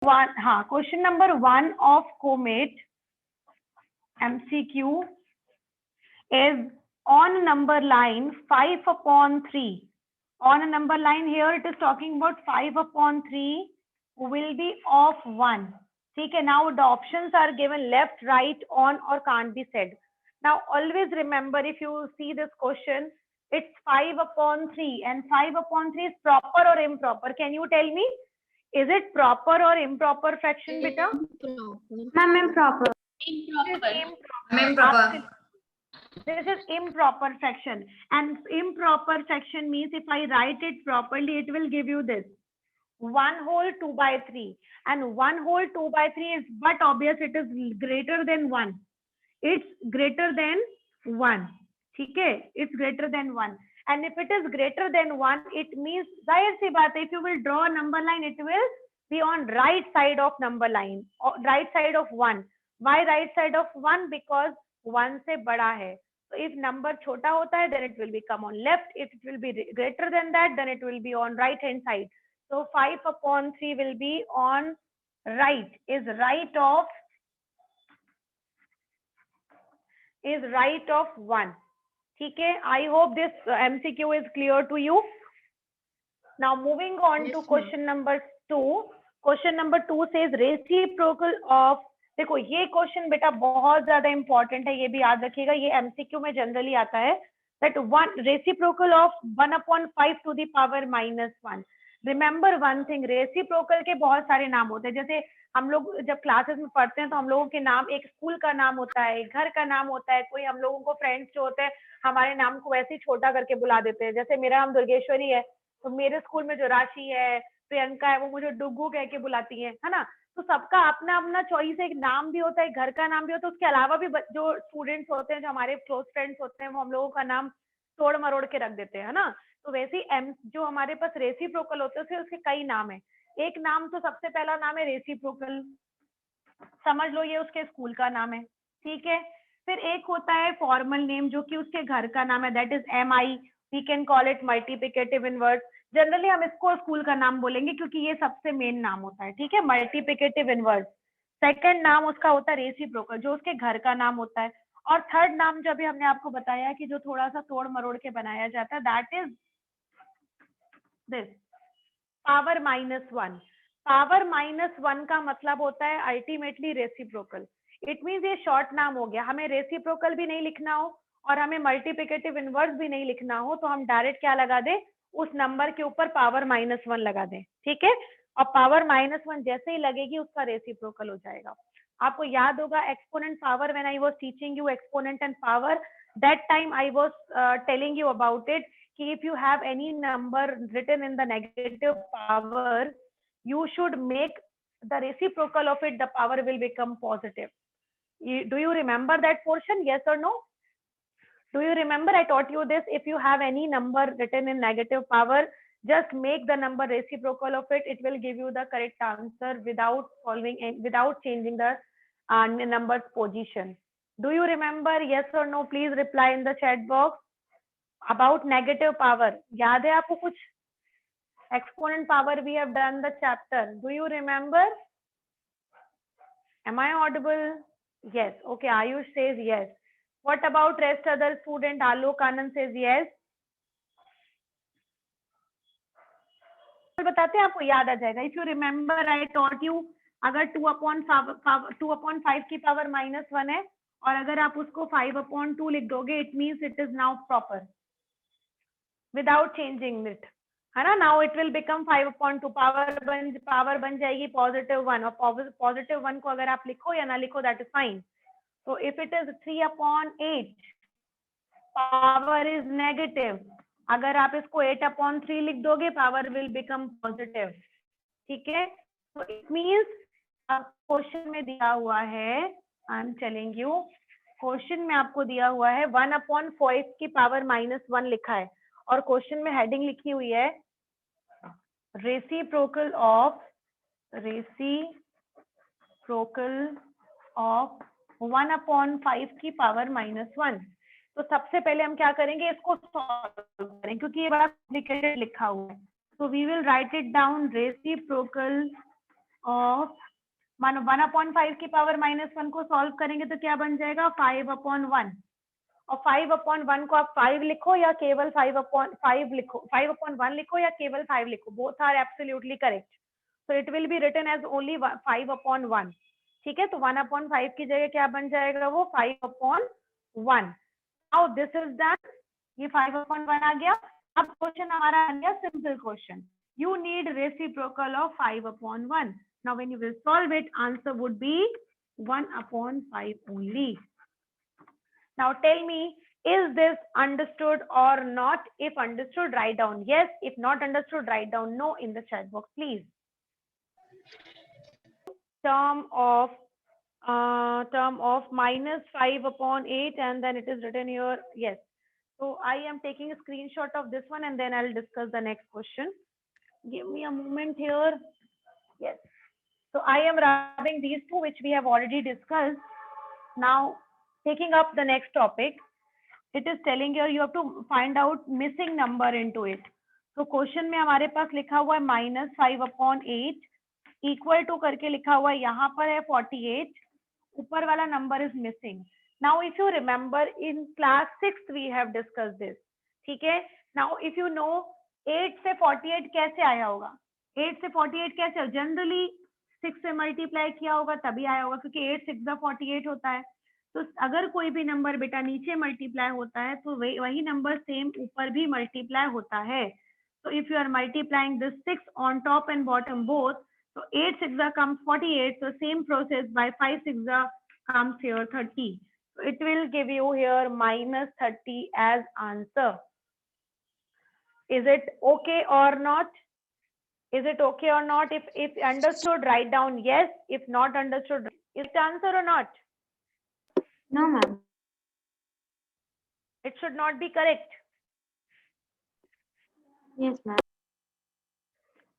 One, हाँ, question number 1 of comet MCQ is on number line 5/3. On a number line here it is talking about 5/3 will be of 1. ठीक है, now the options are given left, right, on or can't be said. Now always remember, if you see this question, it's 5/3 and 5/3 is proper or improper? Can you tell me, is it proper or improper fraction beta? Ma'am, improper. Improper. This is improper fraction, and improper fraction means if I write it properly, it will give you this 1 whole 2/3, and 1 whole 2/3 is, but obvious it is greater than 1. It's greater than 1. ठीक है, it's greater than 1. And if it is greater than 1, it means, जाहिर सी बात है, if you will draw a number line, it will be on right side of number line, or right side of 1. Why right side of 1? Because 1 से बड़ा है. So if number छोटा होता है, then it will become on left. If it will be greater than that, then it will be on right hand side. So 5/3 will be on right, is right of 1. ठीक है, I hope this MCQ is clear to you. Now moving on to question number 2. Question number 2 says reciprocal of, देखो ये question बेटा बहुत ज्यादा important है, ये भी याद रखिएगा, ये MCQ में जनरली आता है, that 1 reciprocal of 1/5 to the power -1. Remember one thing, reciprocal के बहुत सारे नाम होते हैं. जैसे हम लोग जब क्लासेस में पढ़ते हैं तो हम लोगों के नाम, एक स्कूल का नाम होता है, घर का नाम होता है, कोई हम लोगों को फ्रेंड्स जो होते हैं हमारे नाम को वैसे ही छोटा करके बुला देते हैं. जैसे मेरा नाम दुर्गेश्वरी है, तो मेरे स्कूल में जो राशि है, प्रियंका है, वो मुझे डुगू कह के बुलाती है ना. तो सबका अपना अपना चॉइस है, एक नाम भी होता है, घर का नाम भी होता है. उसके अलावा भी जो स्टूडेंट्स होते हैं, जो हमारे क्लोज फ्रेंड्स होते हैं, वो हम लोगों का नाम तोड़ मरोड़ के रख देते हैं ना. तो वैसे ही जो हमारे पास रेसिप्रोकल होते हैं उसके कई नाम है. एक नाम तो सबसे पहला नाम है रेसिप्रोकल, समझ लो ये उसके स्कूल का नाम है. ठीक है, फिर एक होता है फॉर्मल नेम जो कि उसके घर का नाम है, that is MI. We can call it multiplicative inverse. Generally हम इसको स्कूल का नाम बोलेंगे क्योंकि ये सबसे मेन नाम होता है. ठीक है, मल्टीप्लिकेटिव इनवर्स. सेकंड नाम उसका होता है रेसिप्रोकल, जो उसके घर का नाम होता है. और थर्ड नाम जो अभी हमने आपको बताया कि जो थोड़ा सा तोड़ मरोड़ के बनाया जाता है, that is this power -1. Power -1 का मतलब होता है अल्टीमेटली रेसिप्रोकल. इट मींस ये शॉर्ट नाम हो गया. हमें रेसिप्रोकल भी नहीं लिखना हो और हमें मल्टीप्लिकेटिव इनवर्स भी नहीं लिखना हो, तो हम डायरेक्ट क्या लगा दें, उस नंबर के ऊपर पावर -1 लगा दें. ठीक है, और पावर -1 जैसे ही लगेगी उसका रेसिप्रोकल हो जाएगा. आपको याद होगा exponent power, when I was teaching you exponent and power, that time I was telling you about it कि if you have any number written in the negative power, you should make the reciprocal of it, the power will become positive. Do you remember that portion? Yes or no? Do you remember I taught you this? If you have any number written in negative power, just make the number reciprocal of it. It will give you the correct answer without changing the number's position. Do you remember? Yes or no? Please reply in the chat box. About negative power, याद है आपको कुछ? Exponent power, we have done the chapter. Do you remember? Am I audible? Yes. Okay, Ayush says yes. What about rest other student? Alok Anand says yes. बताते हैं, आपको याद आ जाएगा. If you remember, I taught you, अगर 2/5 की power -1 है और अगर आप उसको 5/2 लिख दोगे, it means it is now proper without changing it, है ना. Now it will become 5/2. Power बन जाएगी +1, और +1 को अगर आप लिखो या ना लिखो, that is fine. So if it is 3/8, power is negative. अगर आप इसको 8/3 लिख दोगे, power will become positive. ठीक है, so it means क्वेश्चन में दिया हुआ है, I am telling you, question में आपको दिया हुआ है 1/5 की पावर -1 लिखा है, और क्वेश्चन में हेडिंग लिखी हुई है रेसिप्रोकल ऑफ 1/5 की पावर -1. तो सबसे पहले हम क्या करेंगे, इसको सॉल्व करें क्योंकि ये बड़ा कॉम्प्लिकेटेड लिखा हुआ है. तो we will write it down, reciprocal of, मानो 1/5 की पावर -1 को सॉल्व करेंगे तो क्या बन जाएगा 5/1, और 5/1 को आप 5 लिखो या केवल 5/5 लिखो, 5/1 लिखो या केवल 5 लिखो, both are absolutely correct, so it will be written as only 5/1. ठीक है, तो 1/5 की जगह क्या बन जाएगा वो 5/1. नाउ दिस इज डन, ये 5/1 आ गया. अब क्वेश्चन हमारा आ गया simple question. You need reciprocal of 5/1. Now when you will solve it, answer would be 1/5 only. Now tell me, is this understood or not? If understood, write down yes. If not understood, write down no in the chat box, please. Term of -5/8, and then it is written here yes. So I am taking a screenshot of this one and then I'll discuss the next question. Give me a moment here. Yes. So I am rubbing these two which we have already discussed. Now taking up the next topic, it is telling here you have to find out missing number into it. So question में हमारे पास लिखा हुआ है -5/8 equal to करके लिखा हुआ है, यहाँ पर है 48, ऊपर वाला number is missing. Now if you remember in class 6 we have discuss this. ठीक है, नाउ इफ यू नो 8 से 48 कैसे आया होगा, 8 से 48 कैसे, जनरली 6 से मल्टीप्लाई किया होगा तभी आया होगा, क्योंकि 8 6 48 होता है. तो अगर कोई भी नंबर बेटा नीचे मल्टीप्लाई होता है तो वही नंबर सेम ऊपर भी मल्टीप्लाई होता है. So if you are multiplying this 6 on top and bottom both, so 8 6 comes 48, so same process by 5 6 comes here 30. So it will give you here -30 as answer. Is it okay or not? Is it okay or not? If understood, write down yes. If not understood, is it answer or not? No, ma'am. It should not be correct. Yes, ma'am.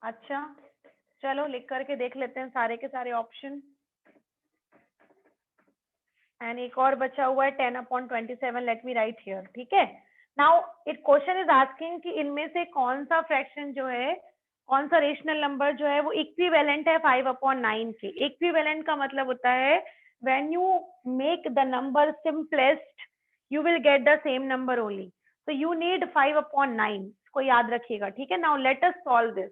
अच्छा, चलो लिख करके देख लेते हैं सारे के सारे ऑप्शन. एंड एक और बचा हुआ है 10/27. Let me right here. ठीक है, now it question is asking कि इनमें से कौन सा फ्रैक्शन जो है, कौन सा रेशनल नंबर जो है वो इक्विवेलेंट है 5/9 के. इक्विवेलेंट का मतलब होता है when you make the number simplest you will get the same number only. So you need 5/9, इसको याद रखिएगा. ठीक है, now let us solve this.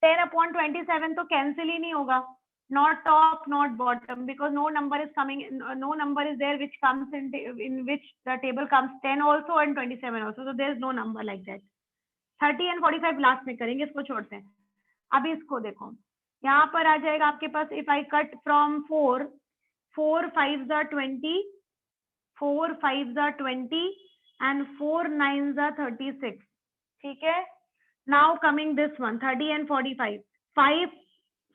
10/27 तो कैंसिल ही नहीं होगा, not top not bottom, because no number is coming, no number is there which comes in which the table comes 10 also and 27 also, so there is no number like that. 30 and 45 last में करेंगे, इसको छोड़ते हैं. अभी इसको देखो, यहाँ पर आ जाएगा आपके पास if I cut from 4 5s are 20, 4 5s are 20 and 4 9s are 36. ठीक है, now coming this one 30 and 45, 5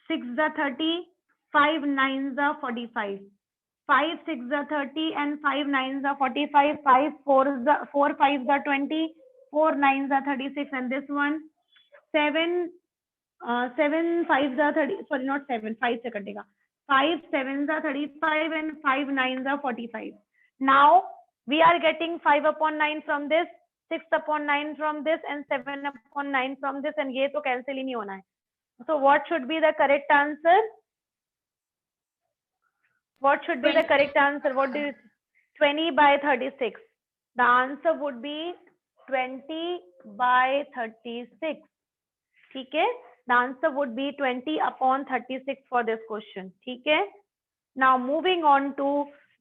6s are 30, 5 9s are 45, 5 6s are 30 and 5 9s are 45, 5 4 5s are 20, 4 9s are 36, and this one 7 7 5s are 30, sorry not 7, 5 से कटेगा, 5 7s are 35 and 5 9s are 45. Now we are getting 5/9 from this, 6/9 from this and 7/9 from this, and ये तो cancel ही नहीं होना है. So what should be the correct answer? What should be the correct answer? What do you 20/36? The answer would be 20/36. ठीक है, the answer would be 20/36 for this question. ठीक है, now moving on to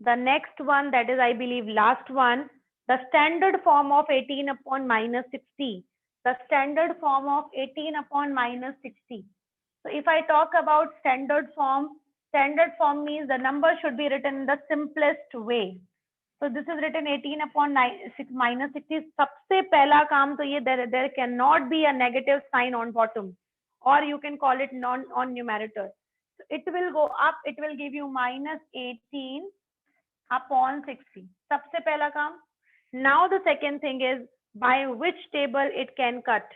the next one, that is I believe last one, the standard form of 18/-60. The standard form of 18/-60. So if I talk about standard form means the number should be written in the simplest way. So this is written 18/-60. सबसे पहला काम तो ये there cannot be a negative sign on bottom, or you can call it on numerator. So it will go up, it will give you -18/60. सबसे पहला काम. Now the second thing is by which table it can cut.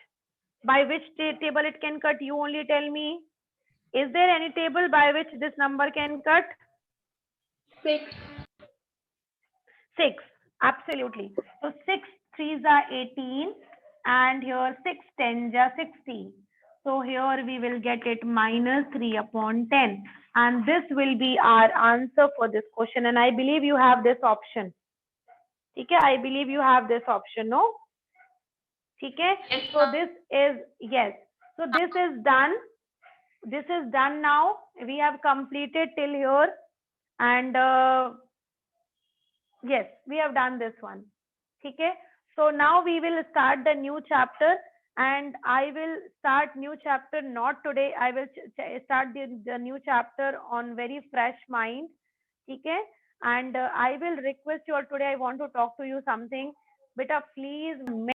By which table it can cut? You only tell me. Is there any table by which this number can cut? 6. 6. Absolutely. So 6 3s are 18 and here 6 10s are 60. So here we will get it minus 3 upon 10. And this will be our answer for this question. And I believe you have this option. Okay, I believe you have this option, no? Okay, Yes, so this is, yes. So this is done. This is done now. We have completed till here. And yes, we have done this one. Okay, so now we will start the new chapter. And I will start new chapter not today. I will start the new chapter on very fresh mind. Okay, and I will request you all today. I want to talk to you something. Beta, please